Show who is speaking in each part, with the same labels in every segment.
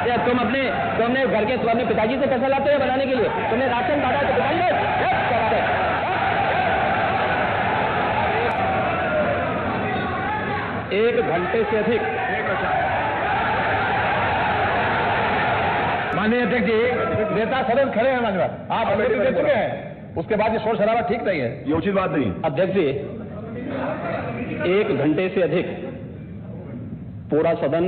Speaker 1: तुमने घर के अपने पिताजी से पैसा लाते हो बनाने के लिए, तुमने राशन काटा तो बताइए। 1 घंटे से अधिक।
Speaker 2: माननीय अध्यक्ष जी, नेता सदन खड़े हैं माननीय, आप अनुमति दे चुके हैं, उसके बाद ये शोर शराबा ठीक नहीं है, ये उचित बात नहीं।
Speaker 1: अध्यक्ष जी, 1 घंटे से अधिक पूरा सदन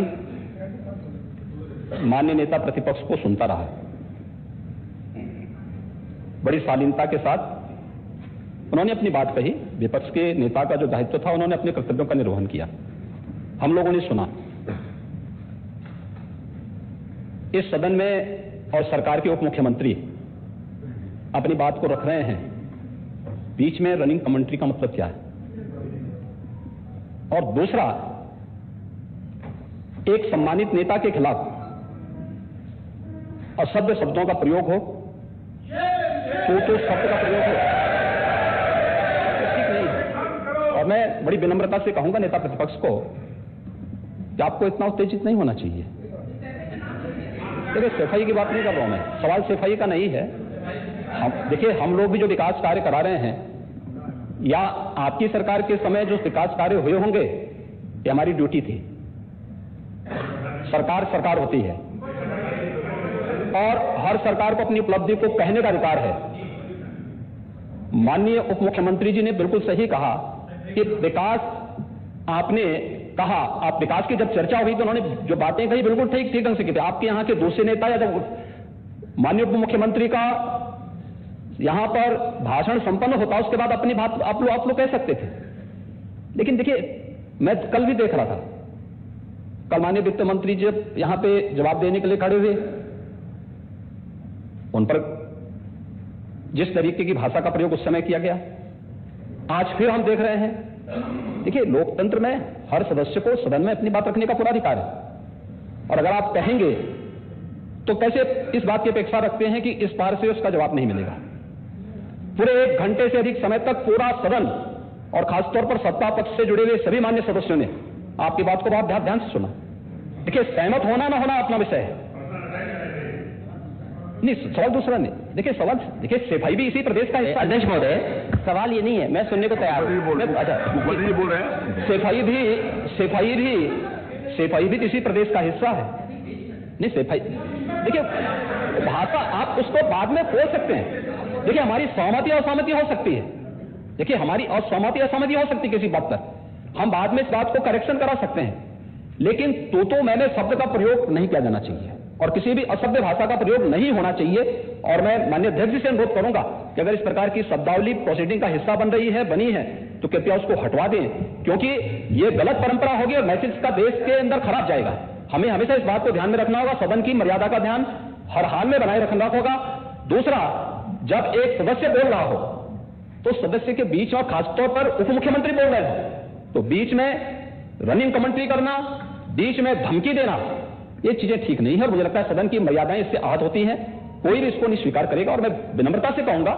Speaker 1: माननीय नेता प्रतिपक्ष को सुनता रहा। बड़ी शालीनता के साथ उन्होंने अपनी बात कही। विपक्ष के नेता का जो दायित्व था, उन्होंने अपने कर्तव्यों का निर्वहन किया। हम लोगों ने सुना। इस सदन में और सरकार के उप मुख्यमंत्री अपनी बात को रख रहे हैं, बीच में रनिंग कमेंट्री का मतलब क्या है? और दूसरा, एक सम्मानित नेता के खिलाफ असभ्य शब्दों का प्रयोग हो, तो शब्द का प्रयोग हो, तो ठीक नहीं है। और मैं बड़ी विनम्रता से कहूंगा नेता प्रतिपक्ष को कि आपको इतना उत्तेजित नहीं होना चाहिए। देखिए, सफाई की बात नहीं कर रहा हूं मैं, सवाल सफाई का नहीं है। देखिए, हम लोग भी जो विकास कार्य करा रहे हैं, या आपकी सरकार के समय जो विकास कार्य हुए होंगे, ये हमारी ड्यूटी थी। सरकार होती है और हर सरकार को अपनी उपलब्धि को कहने का अधिकार है। माननीय उप मुख्यमंत्री जी ने बिल्कुल सही कहा कि विकास, आपने कहा, आप विकास की जब चर्चा हुई तो उन्होंने जो बातें कही बिल्कुल ठीक ढंग से की थी। आपके यहां के दूसरे नेता या जब माननीय उप मुख्यमंत्री का यहां पर भाषण संपन्न होता, उसके बाद अपनी बात आप लोग कह सकते थे। लेकिन देखिए, मैं कल भी देख रहा था, कल माननीय वित्त मंत्री जब यहां पे जवाब देने के लिए खड़े हुए, उन पर जिस तरीके की भाषा का प्रयोग उस समय किया गया, आज फिर हम देख रहे हैं। देखिए, लोकतंत्र में हर सदस्य को सदन में अपनी बात रखने का पूरा अधिकार है, और अगर आप कहेंगे तो कैसे इस बात की अपेक्षा रखते हैं कि इस पार से उसका जवाब नहीं मिलेगा? पूरे 1 घंटे से अधिक समय तक पूरा सदन और खासतौर पर सत्ता पक्ष से जुड़े हुए सभी मान्य सदस्यों ने आपकी बात को बहुत ध्यान से सुना। देखिए, सहमत होना ना होना अपना विषय है, नहीं सवाल दूसरा नहीं। देखिए, सवाल, देखिए सफाई भी इसी प्रदेश का हिस्सा। अध्यक्ष महोदय, सवाल ये नहीं है, मैं सुनने को तैयार हूं। अच्छा,
Speaker 2: बोल रहे हैं,
Speaker 1: सफाई भी इसी प्रदेश का हिस्सा है। नहीं, सफाई, देखिए भाषा आप उसको बाद में बोल सकते हैं। देखिए, हमारी सहमति असहमति हो सकती है, देखिए हमारी असहमति असहमति हो सकती है किसी बात पर, हम बाद में इस बात को करेक्शन करा सकते हैं। लेकिन तो मैंने शब्द का प्रयोग नहीं किया जाना चाहिए और किसी भी असभ्य भाषा का प्रयोग नहीं होना चाहिए। और मैं माननीय अध्यक्ष जी से अनुरोध करूंगा कि अगर इस प्रकार की शब्दावली प्रोसीडिंग का हिस्सा बन रही है, बनी है, तो कृपया उसको हटवा दें, क्योंकि ये गलत परंपरा होगी और मैसेज का देश के अंदर खराब जाएगा। हमें हमेशा इस बात को ध्यान में रखना होगा, सदन की मर्यादा का ध्यान हर हाल में बनाए रखना होगा। दूसरा, जब एक सदस्य बोल रहा हो तो सदस्य के बीच, और खासतौर पर उप मुख्यमंत्री बोल रहे हो, तो बीच में रनिंग कमेंट्री करना, बीच में धमकी देना, ये चीजें ठीक नहीं है। और मुझे लगता है सदन की मर्यादाएं इससे आहत होती हैं, कोई भी इसको नहीं स्वीकार करेगा। और मैं विनम्रता से कहूंगा,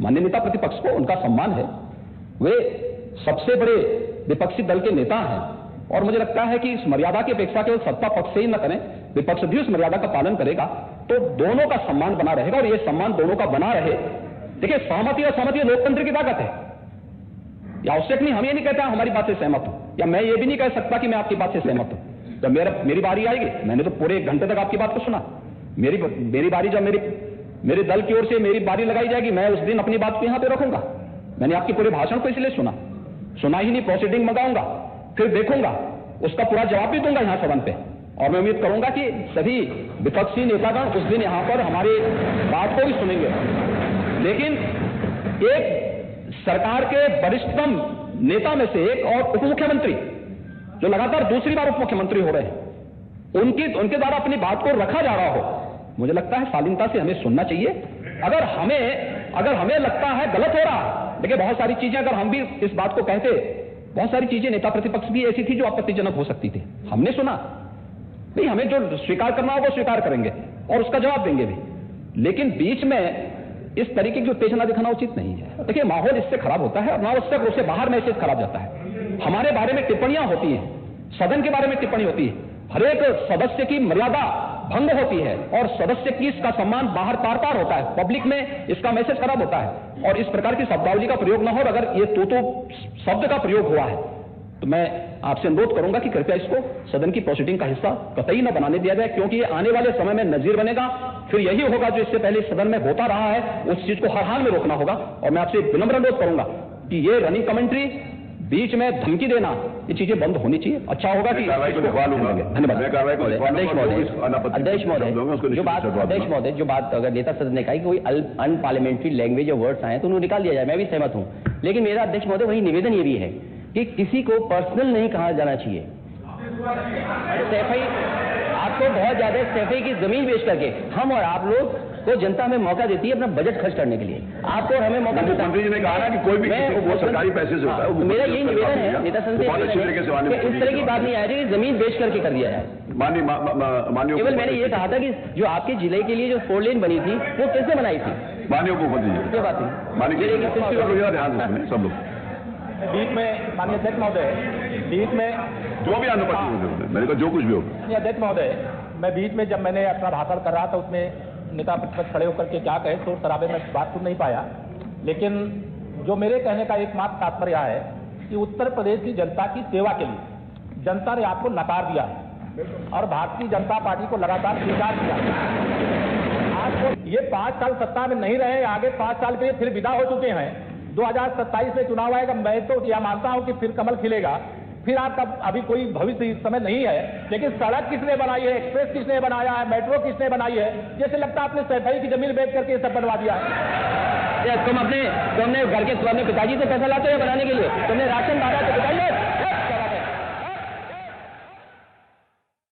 Speaker 1: माननीय नेता प्रतिपक्ष को उनका सम्मान है, वे सबसे बड़े विपक्षी दल के नेता हैं, और मुझे लगता है कि इस मर्यादा की अपेक्षा केवल सत्ता पक्ष से ही न करें, विपक्ष भी उस मर्यादा का पालन करेगा, तो दोनों का सम्मान बना रहेगा। और ये सम्मान दोनों का बना रहे। देखिए, सहमति और सहमति लोकतंत्र की ताकत है, या आवश्यक नहीं, हम ये नहीं कहते हमारी बात से सहमत हूं, या मैं ये भी नहीं कह सकता कि मैं आपकी बात से सहमत हूं। जब मेरी बारी आएगी, मैंने तो पूरे 1 घंटे तक आपकी बात को सुना, मेरी बारी जब मेरे दल की ओर से मेरी बारी लगाई जाएगी, मैं उस दिन अपनी बात को यहां पे रखूंगा। मैंने आपके पूरे भाषण को इसलिए सुना ही नहीं, प्रोसीडिंग मंगाऊंगा, फिर देखूंगा, उसका पूरा जवाब भी दूंगा यहां सदन पे। और मैं उम्मीद करूंगा कि सभी विपक्षी नेतागण उस दिन यहां पर हमारी बात को भी सुनेंगे। लेकिन एक सरकार के वरिष्ठतम नेता में से एक और उप मुख्यमंत्री, जो लगातार दूसरी बार उप मुख्यमंत्री हो रहे हैं, उनके द्वारा अपनी बात को रखा जा रहा हो, मुझे लगता है शालीनता से हमें सुनना चाहिए। अगर हमें लगता है गलत हो रहा, देखिए बहुत सारी चीजें अगर हम भी इस बात को कहते, बहुत सारी चीजें नेता प्रतिपक्ष भी ऐसी थी जो आपत्तिजनक हो सकती थी, हमने सुना नहीं, हमें जो स्वीकार करना होगा वो स्वीकार करेंगे और उसका जवाब देंगे भी। लेकिन बीच में इस तरीके की उत्तेजना दिखाना उचित नहीं है। देखिए, माहौल इससे खराब होता है और अनावश्यक रूप से बाहर मैसेज खराब जाता है। हमारे बारे में टिप्पणियां होती हैं, सदन के बारे में टिप्पणी होती है, हर एक सदस्य की मर्यादा भंग होती है और सदस्य की इसका सम्मान बाहर तार तार होता है, पब्लिक में इसका मैसेज खराब होता है और इस प्रकार की शब्दावली का प्रयोग न हो। अगर ये तो शब्द का प्रयोग हुआ है तो मैं आपसे अनुरोध करूंगा कि कृपया इसको सदन की प्रोसीडिंग का हिस्सा कतई न बनाने दिया जाए, क्योंकि ये आने वाले समय में नजीर बनेगा। फिर यही होगा जो इससे पहले सदन में होता रहा है, उस चीज को हर हाल में रोकना होगा। और मैं आपसे विनम्र अनुरोध करूंगा कि ये रनिंग कमेंट्री, बीच में धमकी देना, ये चीजें बंद होनी चाहिए। अच्छा होगा कि
Speaker 2: धन्यवाद।
Speaker 3: अध्यक्ष महोदय, जो बात अगर नेता सदन ने कहा कि कोई अनपार्लियामेंट्री लैंग्वेज और वर्ड्स आए तो उन्हें निकाल दिया जाए, मैं भी सहमत हूं। लेकिन मेरा अध्यक्ष महोदय वही निवेदन ये भी है कि किसी को पर्सनल नहीं कहा जाना चाहिए। सैफई आपको बहुत ज्यादा सैफई की जमीन बेच करके हम और आप लोग को जनता हमें मौका देती है अपना बजट खर्च करने के लिए, आपको और हमें मौका देता है।
Speaker 2: मंत्री जी ने कहा ना कि कोई भी वो सरकारी पैसे से होता है।
Speaker 3: मेरा यही निवेदन है नेता सदन से, इस तरह की बात नहीं आ रही कि जमीन बेच करके कर दिया जाए।
Speaker 2: माननीय
Speaker 3: केवल मैंने ये कहा था कि जो आपके जिले के लिए जो 4 लेन बनी थी वो कैसे बनाई थी।
Speaker 2: माननीय उपमुख्यमंत्री जी,
Speaker 3: ये बात नहीं
Speaker 2: माननीय ध्यान रखें सब लोग।
Speaker 4: बीच में माननीय अध्यक्ष महोदय, बीच में
Speaker 2: जो भी अनुपस्थित मैंने कहा जो कुछ भी हो।
Speaker 4: अध्यक्ष महोदय, मैं बीच में जब मैंने अपना भाषण कर रहा था उसमें नेता प्रतिपक्ष खड़े होकर के क्या कहे शोर शराबे में बात सुन नहीं पाया। लेकिन जो मेरे कहने का एकमात्र तात्पर्य है कि उत्तर प्रदेश की जनता की सेवा के लिए जनता ने आपको नकार दिया और भारतीय जनता पार्टी को लगातार स्वीकार किया। आज ये 5 साल सत्ता में नहीं रहे, आगे 5 साल के लिए फिर विदा हो चुके हैं। 2027 में चुनाव आएगा, मैं तो यह मानता हूं कि फिर कमल खिलेगा, फिर आपका अभी कोई भविष्य इस समय नहीं है। लेकिन सड़क किसने बनाई है, एक्सप्रेस किसने बनाया है, मेट्रो किसने बनाई है, जैसे लगता है आपने सैफई की जमीन बेच करके सब बनवा दिया है।
Speaker 3: तुमने घर के पिताजी से पैसा लाते हो बनाने के लिए, तुमने राशन बांटा तो पिताजी